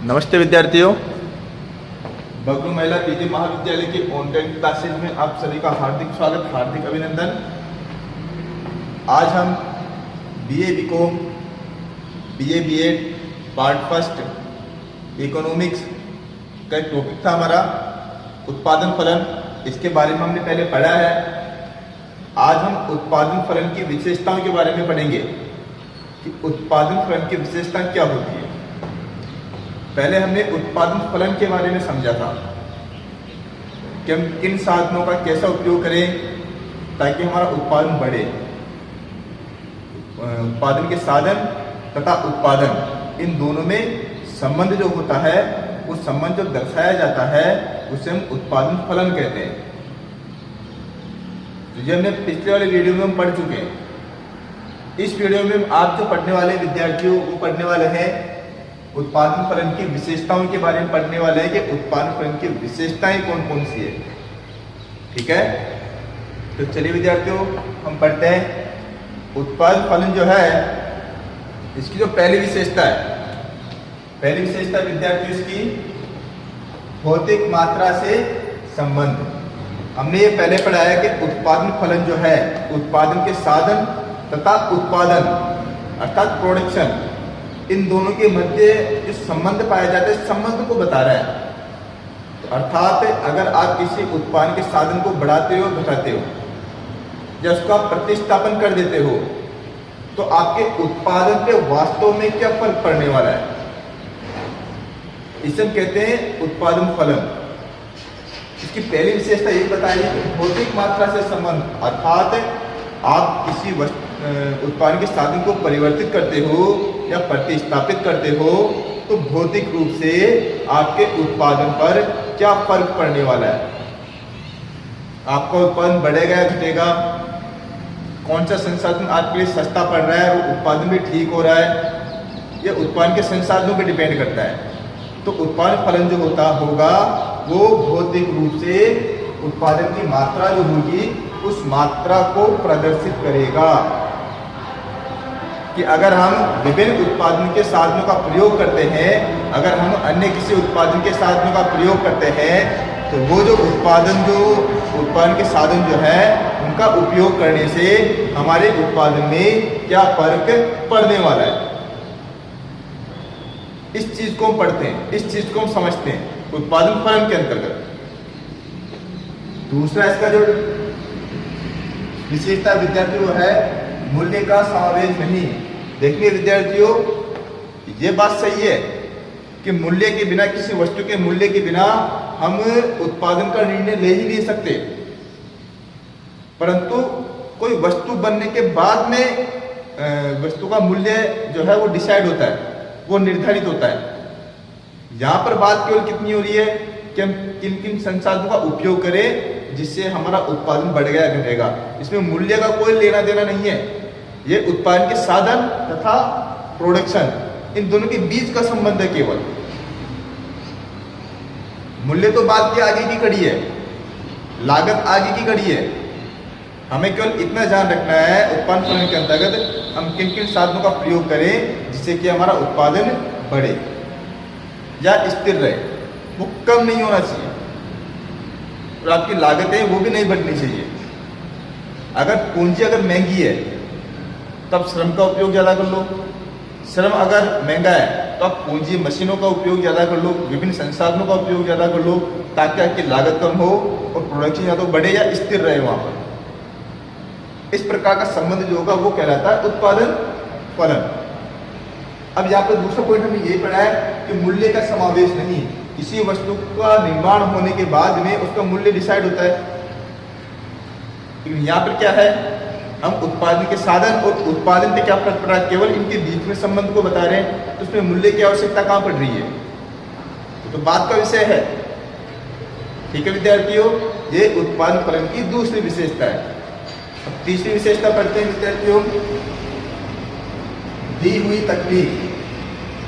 नमस्ते विद्यार्थियों, बगरू महिला पीजी महाविद्यालय के ऑनलाइन क्लासेज में आप सभी का हार्दिक स्वागत, हार्दिक अभिनंदन। आज हम BA B Com, BA B Ed part first economics का एक टॉपिक था हमारा उत्पादन फलन। इसके बारे में हमने पहले पढ़ा है। आज हम उत्पादन फलन की विशेषताओं के बारे में पढ़ेंगे कि उत्पादन फलन की विशेषता क्या होती है। पहले हमने उत्पादन फलन के बारे में समझा था कि हम किन साधनों का कैसा उपयोग करें ताकि हमारा उत्पादन बढ़े। उत्पादन के साधन तथा उत्पादन, इन दोनों में संबंध जो होता है, उस संबंध जो दर्शाया जाता है उसे हम उत्पादन फलन कहते हैं। तो ये हमने पिछले वाले वीडियो में हम पढ़ चुके हैं। इस वीडियो में आप जो पढ़ने वाले विद्यार्थियों वो पढ़ने वाले हैं उत्पादन फलन की विशेषताओं के बारे में पढ़ने वाले हैं कि उत्पादन फलन की विशेषताएं कौन कौन सी है। ठीक है, तो चलिए विद्यार्थियों हम पढ़ते हैं। उत्पादन फलन जो है, इसकी जो पहली विशेषता है, पहली विशेषता विद्यार्थियों इसकी भौतिक मात्रा से संबंध। हमने ये पहले पढ़ा है कि उत्पादन फलन जो है उत्पादन के साधन तथा उत्पादन अर्थात प्रोडक्शन, इन दोनों के मध्य जो संबंध पाया जाता है, संबंध को बता रहा है। तो अर्थात अगर आप किसी उत्पादन के साधन को बढ़ाते हो, घटाते हो या उसका प्रतिस्थापन कर देते हो, तो आपके उत्पादन पे वास्तव में क्या फर्क पड़ने वाला है, इसे हम कहते हैं उत्पादन फलन। इसकी पहली विशेषता ये बताइए कि भौतिक मात्रा से संबंध, अर्थात आप किसी उत्पादन के साधन को परिवर्तित करते हो या प्रतिस्थापित करते हो तो भौतिक रूप से आपके उत्पादन पर क्या फर्क पड़ने वाला है। आपका उत्पादन बढ़ेगा या घटेगा, कौन सा संसाधन आपके लिए सस्ता पड़ रहा है, वो उत्पादन भी ठीक हो रहा है, यह उत्पादन के संसाधनों पर डिपेंड करता है। तो उत्पादन फलन जो होगा वो भौतिक रूप से उत्पादन की मात्रा जो होगी उस मात्रा को प्रदर्शित करेगा। कि अगर हम विभिन्न उत्पादन के साधनों का प्रयोग करते हैं, अगर हम अन्य किसी उत्पादन के साधनों का प्रयोग करते हैं, तो वो जो उत्पादन के साधन जो है उनका उपयोग करने से हमारे उत्पादन में क्या फर्क पड़ने वाला है, इस चीज को हम पढ़ते हैं, इस चीज को हम समझते हैं उत्पादन फलन के अंतर्गत। दूसरा इसका जो विशेषता विद्यार्थी वो है मूल्य का समावेश नहीं। देखिए विद्यार्थियों, ये बात सही है कि मूल्य के बिना, किसी वस्तु के मूल्य के बिना हम उत्पादन का निर्णय ले ही नहीं सकते। परंतु कोई वस्तु बनने के बाद में वस्तु का मूल्य जो है वो डिसाइड होता है, वो निर्धारित होता है। यहाँ पर बात केवल कितनी हो रही है कि हम किन किन संसाधनों का उपयोग करें जिससे हमारा उत्पादन बढ़ गया घटेगा। इसमें मूल्य का कोई लेना देना नहीं है। ये उत्पादन के साधन तथा प्रोडक्शन, इन दोनों के बीच का संबंध है केवल। मूल्य तो बात की आगे की कड़ी है, लागत आगे की कड़ी है। हमें केवल इतना ध्यान रखना है उत्पादन फलन के अंतर्गत हम किन किन साधनों का प्रयोग करें जिससे कि हमारा उत्पादन बढ़े या स्थिर रहे, वो कम नहीं होना चाहिए और आपकी लागतें वो भी नहीं बढ़नी चाहिए। अगर पूंजी अगर महंगी है तब श्रम का उपयोग ज़्यादा कर लो, श्रम अगर महंगा है तो आप पूंजी मशीनों का उपयोग ज़्यादा कर लो, विभिन्न संसाधनों का उपयोग ज़्यादा कर लो ताकि आपकी लागत कम हो और प्रोडक्शन या तो बढ़े या स्थिर रहे वहाँ पर। इस प्रकार का संबंध जो होगा वो कहलाता है उत्पादन फलन। अब यहाँ पर दूसरा पॉइंट हमने ये पढ़ा है कि मूल्य का समावेश नहीं। किसी वस्तु का निर्माण होने के बाद में उसका मूल्य डिसाइड होता है, लेकिन यहाँ पर क्या है, हम उत्पादन के साधन और उत्पादन पे क्या फर्क पड़ रहा है, केवल इनके बीच में संबंध को बता रहे हैं। तो उसमें मूल्य की आवश्यकता कहाँ पड़ रही है, तो बात का विषय है। ठीक है विद्यार्थियों, ये उत्पादन फलन की दूसरी विशेषता है। अब तीसरी विशेषता पढ़ते हैं विद्यार्थियों, दी हुई तकनीक।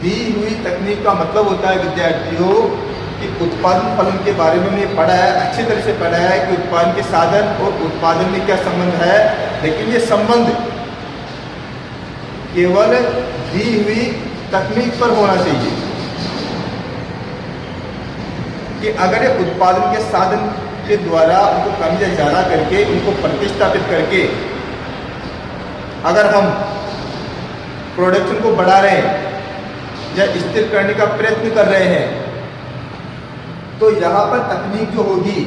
दी हुई तकनीक का मतलब होता है विद्यार्थियों कि उत्पादन फलन के बारे में हमने पढ़ा है, अच्छी तरह से पढ़ा है कि उत्पादन के साधन और उत्पादन में क्या संबंध है, लेकिन ये संबंध केवल दी हुई तकनीक पर होना चाहिए। कि अगर ये उत्पादन के साधन के द्वारा उनको कम या ज़्यादा करके उनको प्रतिस्थापित करके अगर हम प्रोडक्शन को बढ़ा रहे हैं या स्थिर करने का प्रयत्न कर रहे हैं, तो यहाँ पर तकनीक जो होगी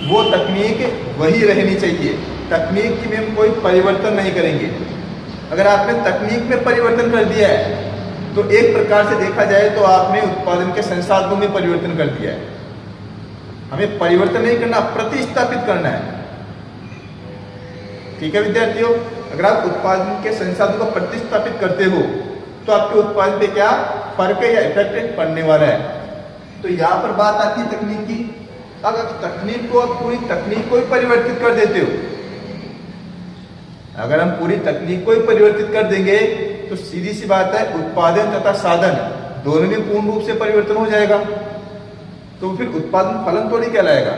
वो तकनीक वही रहनी चाहिए। तकनीक में हम कोई परिवर्तन नहीं करेंगे। अगर आपने तकनीक में परिवर्तन कर दिया है तो एक प्रकार से देखा जाए तो आपने उत्पादन के संसाधनों में परिवर्तन कर दिया है। हमें परिवर्तन नहीं करना, प्रतिस्थापित करना है। ठीक है विद्यार्थियों, अगर आप उत्पादन के संसाधनों को प्रतिस्थापित करते हो तो आपके उत्पादन पे क्या फर्क है या इफेक्ट पड़ने वाला है। तो यहाँ पर बात आती है तकनीक की। अगर तकनीक को आप पूरी तकनीक को ही परिवर्तित कर देते हो, अगर हम पूरी तकनीक को ही परिवर्तित कर देंगे तो सीधी सी बात है उत्पादन तथा साधन दोनों में पूर्ण रूप से परिवर्तन हो जाएगा, तो फिर उत्पादन फलन थोड़ी कहलाएगा।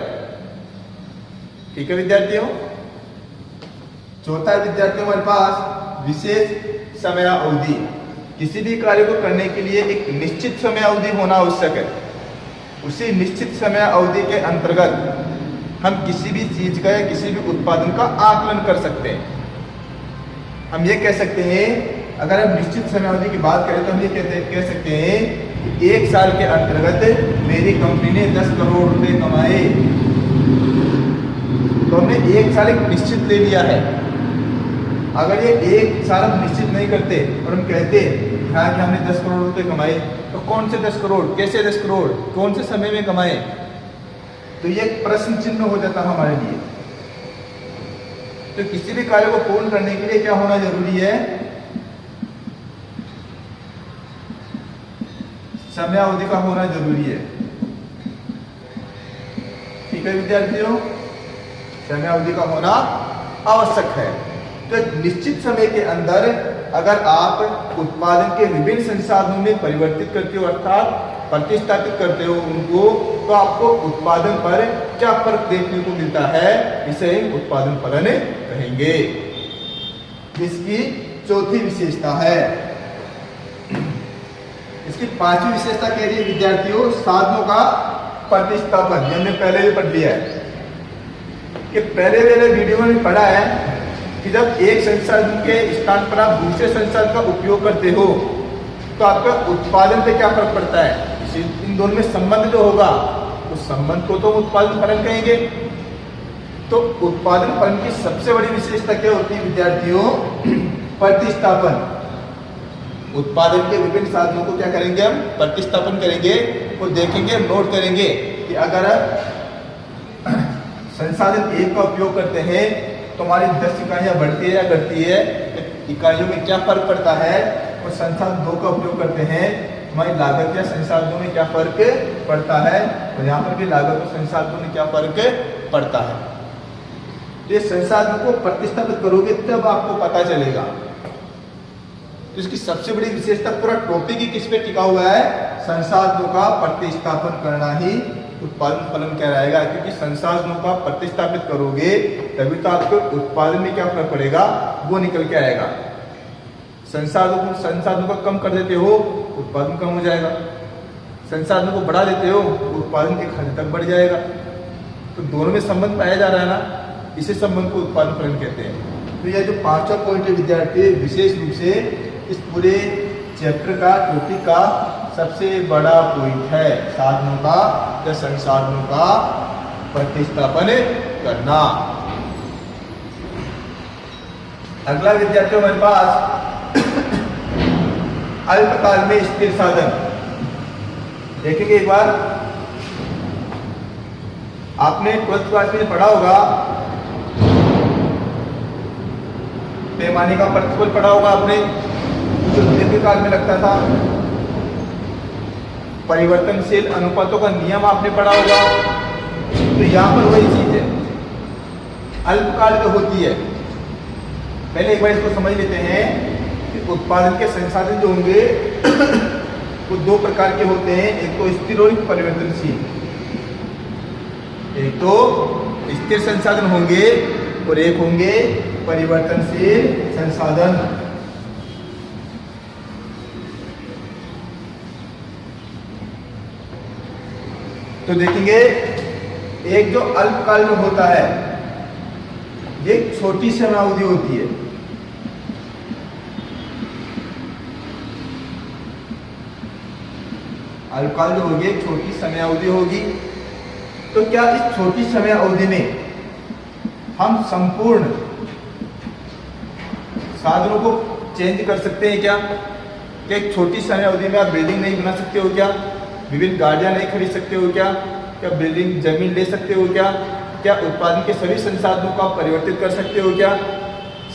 ठीक है विद्यार्थियों। चौथा है विद्यार्थियों हमारे पास विशेष समय अवधि। किसी भी कार्य को करने के लिए एक निश्चित समय अवधि होना आवश्यक है। उसी निश्चित समय अवधि के अंतर्गत हम किसी भी चीज का या किसी भी उत्पादन का आकलन कर सकते हैं। हम ये कह सकते हैं, अगर हम निश्चित समय अवधि की बात करें तो हम ये कह सकते हैं कि एक साल के अंतर्गत मेरी कंपनी ने 10 करोड़ रुपए कमाए। तो हमने एक साल एक निश्चित ले लिया है। अगर ये एक साल हम निश्चित नहीं करते और हम कहते हाँ कि हमने 10 करोड़ रुपए कमाए, तो कौन से 10 करोड़, कैसे 10 करोड़, कौन से समय में कमाए, तो ये प्रश्न चिन्ह हो जाता हमारे लिए। तो किसी भी कार्य को पूर्ण करने के लिए क्या होना जरूरी है, समय अवधि का होना जरूरी है। ठीक है विद्यार्थियों, समय अवधि का होना आवश्यक है। तो एक निश्चित समय के अंदर अगर आप उत्पादन के विभिन्न संसाधनों में परिवर्तित करते हो अर्थात प्रतिस्थापित करते हो उनको, तो आपको उत्पादन पर क्या फर्क देखने को मिलता है, इसे उत्पादन फलन कहेंगे। इसकी चौथी विशेषता है। इसकी पांचवी विशेषता कह रही है विद्यार्थियों साधनों का प्रतिस्थापन। हमने पहले भी पढ़ लिया है कि पहले वाले वीडियो में पढ़ा है कि जब एक संसाधन के स्थान पर आप दूसरे संसाधन का उपयोग करते हो तो आपका उत्पादन पे क्या फर्क पड़ता है। इन दोनों में संबंध जो होगा उस संबंध को तो उत्पादन फलन कहेंगे। तो उत्पादन फलन की सबसे बड़ी विशेषता क्या होती है विद्यार्थियों, प्रतिस्थापन। उत्पादन के विभिन्न साधनों को क्या करेंगे, हम प्रतिस्थापन करेंगे, वो देखेंगे, नोट करेंगे कि अगर संसाधन एक का उपयोग करते हैं तो हमारी 10 इकाइयाँ बढ़ती है या घटती है, इकाइयों में क्या फर्क पड़ता है, और संसाधन 2 का उपयोग करते हैं हमारी लागत या संसाधनों में क्या फर्क पड़ता है, और यहाँ पर भी लागत और संसाधनों में क्या फर्क पड़ता है। ये संसाधनों को प्रतिस्थापित करोगे तब आपको पता चलेगा। तो इसकी सबसे बड़ी विशेषता, पूरा टॉपिक ही किस पे टिका हुआ है, संसाधनों का प्रतिस्थापन करना ही उत्पादन फलन कहलाएगा। क्योंकि संसाधनों का प्रतिस्थापित करोगे तभी तो आपको उत्पादन में क्या फर्क पड़ेगा वो निकल के आएगा। संसाधनों को कम कर देते हो उत्पादन कम हो जाएगा, संसाधनों को बढ़ा देते हो उत्पादन के खर्च तक बढ़ जाएगा। तो दोनों में संबंध पाया जा रहा है ना, इसी संबंध को उत्पादन फलन कहते हैं। तो यह जो पांचवा पॉइंट है विद्यार्थी, विशेष रूप से इस पूरे चैप्टर का टॉपिक का सबसे बड़ा पॉइंट है, साधनों का या संसाधनों का प्रतिस्थापन करना। अगला विद्यार्थियों हमारे पास अल्पकाल में स्थिर साधन देखेंगे। एक बार आपने 12th क्लास में पढ़ा होगा, पैमाने का प्रतिफल पढ़ा होगा आपने, जो दीर्घकाल में लगता था। परिवर्तनशील अनुपातों का नियम आपने पढ़ा होगा। तो यहाँ पर वही चीज है, अल्पकाल में होती है। पहले एक बार इसको समझ लेते हैं कि उत्पादन के संसाधन जो होंगे वो 2 प्रकार के होते हैं, एक तो स्थिर और एक परिवर्तनशील। एक तो स्थिर संसाधन होंगे और एक होंगे परिवर्तनशील संसाधन। तो देखेंगे एक जो अल्पकाल में होता है ये छोटी समयावधि होती है। अल्पकाल जो होगी एक छोटी समयावधि होगी। तो क्या इस छोटी समयावधि में हम संपूर्ण साधनों को चेंज कर सकते हैं क्या? क्या एक छोटी समयावधि में आप बिल्डिंग नहीं बना सकते हो क्या? विभिन्न गाड़ियां नहीं खरीद सकते हो क्या? क्या बिल्डिंग जमीन ले सकते हो क्या? क्या उत्पादन के सभी संसाधनों को आप परिवर्तित कर सकते हो क्या?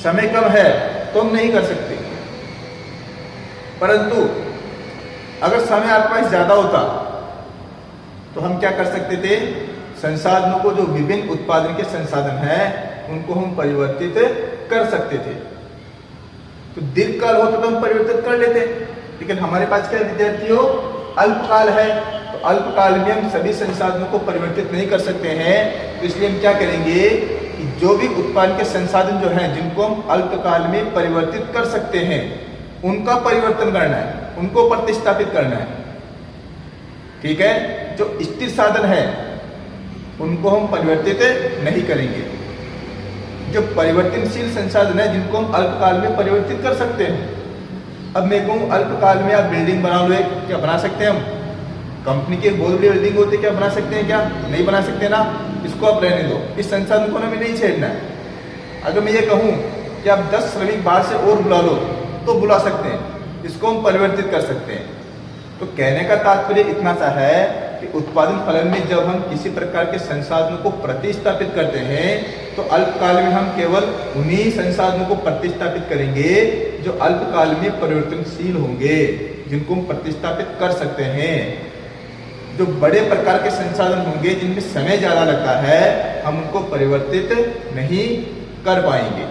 समय कम है तो हम नहीं कर सकते, परंतु अगर समय आपके पास ज्यादा होता तो हम क्या कर सकते थे? संसाधनों को, जो विभिन्न उत्पादन के संसाधन हैं, उनको हम परिवर्तित कर सकते थे। तो दीर्घकाल होता तो हम परिवर्तित कर लेते, लेकिन हमारे पास क्या विद्यार्थियों अल्पकाल है। तो अल्पकाल में हम सभी संसाधनों को परिवर्तित नहीं कर सकते हैं। तो इसलिए हम क्या करेंगे कि जो भी उत्पादन के संसाधन जो हैं जिनको हम अल्पकाल में परिवर्तित कर सकते हैं उनका परिवर्तन करना है, उनको प्रतिस्थापित करना है। ठीक है, जो स्थिर साधन है उनको हम परिवर्तित नहीं करेंगे। जो परिवर्तनशील संसाधन है जिनको हम अल्पकाल में परिवर्तित कर सकते हैं। अब मैं कहूँ अल्पकाल में आप बिल्डिंग बना लो, क्या बना सकते हैं हम? कंपनी के बहुत बड़ी बिल्डिंग होती है, क्या बना सकते हैं? क्या नहीं बना सकते ना? इसको आप रहने दो, इस संसाधन को हमें नहीं छेड़ना है। अगर मैं ये कहूँ कि आप 10 श्रमिक बाहर से और बुला लो तो बुला सकते हैं, इसको हम परिवर्तित कर सकते हैं। तो कहने का तात्पर्य इतना सा है कि उत्पादन फलन में जब हम किसी प्रकार के संसाधनों को प्रतिस्थापित करते हैं तो अल्पकाल में हम केवल उन्हीं संसाधनों को प्रतिस्थापित करेंगे जो अल्पकाल में परिवर्तनशील होंगे, जिनको हम प्रतिस्थापित कर सकते हैं। जो बड़े प्रकार के संसाधन होंगे जिनमें समय ज्यादा लगता है, हम उनको परिवर्तित नहीं कर पाएंगे।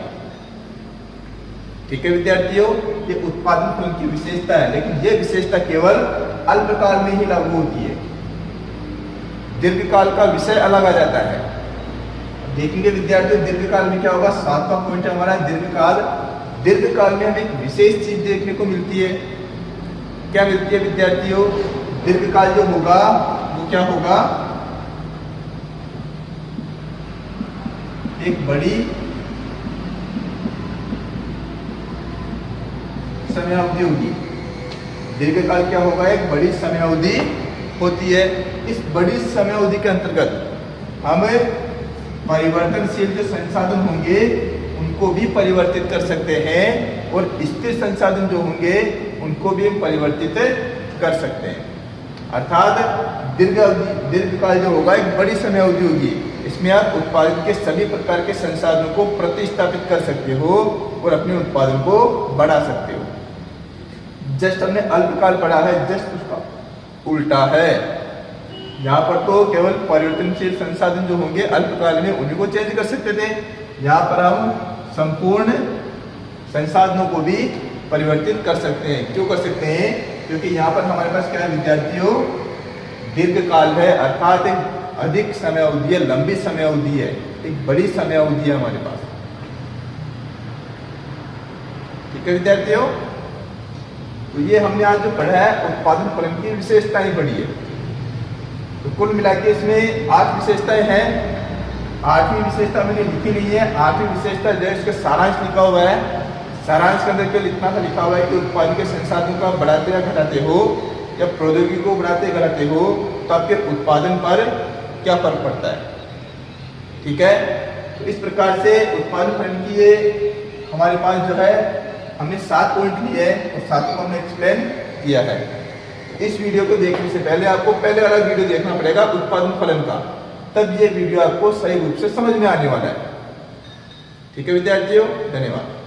ठीक है विद्यार्थियों, ये उत्पादन फलन की विशेषता है, लेकिन ये विशेषता केवल अल्पकाल में ही लागू होती है। दीर्घकाल का विषय अलग आ जाता है। देखेंगे विद्यार्थियों दीर्घकाल में क्या होगा। 7वां पॉइंट है हमारा दीर्घकाल। दीर्घकाल में हमें एक विशेष चीज देखने को मिलती है। क्या मिलती है विद्यार्थियों? दीर्घकाल जो होगा वो क्या होगा? एक बड़ी समयावधि होगी। दीर्घकाल क्या होगा? एक बड़ी समयावधि होती है। इस बड़ी समयावधि के अंतर्गत हम परिवर्तनशील जो संसाधन होंगे उनको भी परिवर्तित कर सकते हैं और स्थिर संसाधन जो होंगे उनको भी हम परिवर्तित कर सकते हैं। अर्थात दीर्घकाल जो होगा एक बड़ी समयावधि होगी। इसमें आप उत्पादन के सभी प्रकार के संसाधनों को प्रतिस्थापित कर सकते हो और अपने उत्पादन को बढ़ा सकते हो। जस्ट हमने अल्पकाल पढ़ा है, जस्ट उसका उल्टा है। यहाँ पर तो केवल परिवर्तनशील संसाधन जो होंगे अल्पकाल में उन्हीं को चेंज कर सकते थे। यहाँ पर हम संपूर्ण संसाधनों को भी परिवर्तित कर सकते हैं। क्यों कर सकते हैं? क्योंकि यहाँ पर हमारे पास क्या है विद्यार्थियों? दीर्घकाल है, अर्थात एक अधिक समयावधि है, लंबी समयावधि है, एक बड़ी समयावधि है हमारे पास। ठीक है विद्यार्थियों, तो ये हमने आज जो पढ़ा है उत्पादन फलन की विशेषताएं पढ़ी है। तो कुल मिला के इसमें 8 विशेषताएं हैं। 8वीं विशेषता मैंने लिखी नहीं है। 8वीं विशेषता जो इसका सारांश लिखा हुआ है। सारांश के अंदर केवल इतना सा लिखा हुआ है कि उत्पादन के संसाधनों को आप बढ़ाते या घटाते हो या प्रौद्योगिकी को बढ़ाते घटाते हो तो आपके उत्पादन पर क्या फर्क पड़ता है। ठीक है, तो इस प्रकार से उत्पादन फलन की ये हमारे पास जो है हमने 7 पॉइंट लिए हैं और 7 को हमने एक्सप्लेन किया है। इस वीडियो को देखने से पहले आपको पहले वाला वीडियो देखना पड़ेगा उत्पादन फलन का, तब ये वीडियो आपको सही रूप से समझ में आने वाला है। ठीक है विद्यार्थियों, धन्यवाद।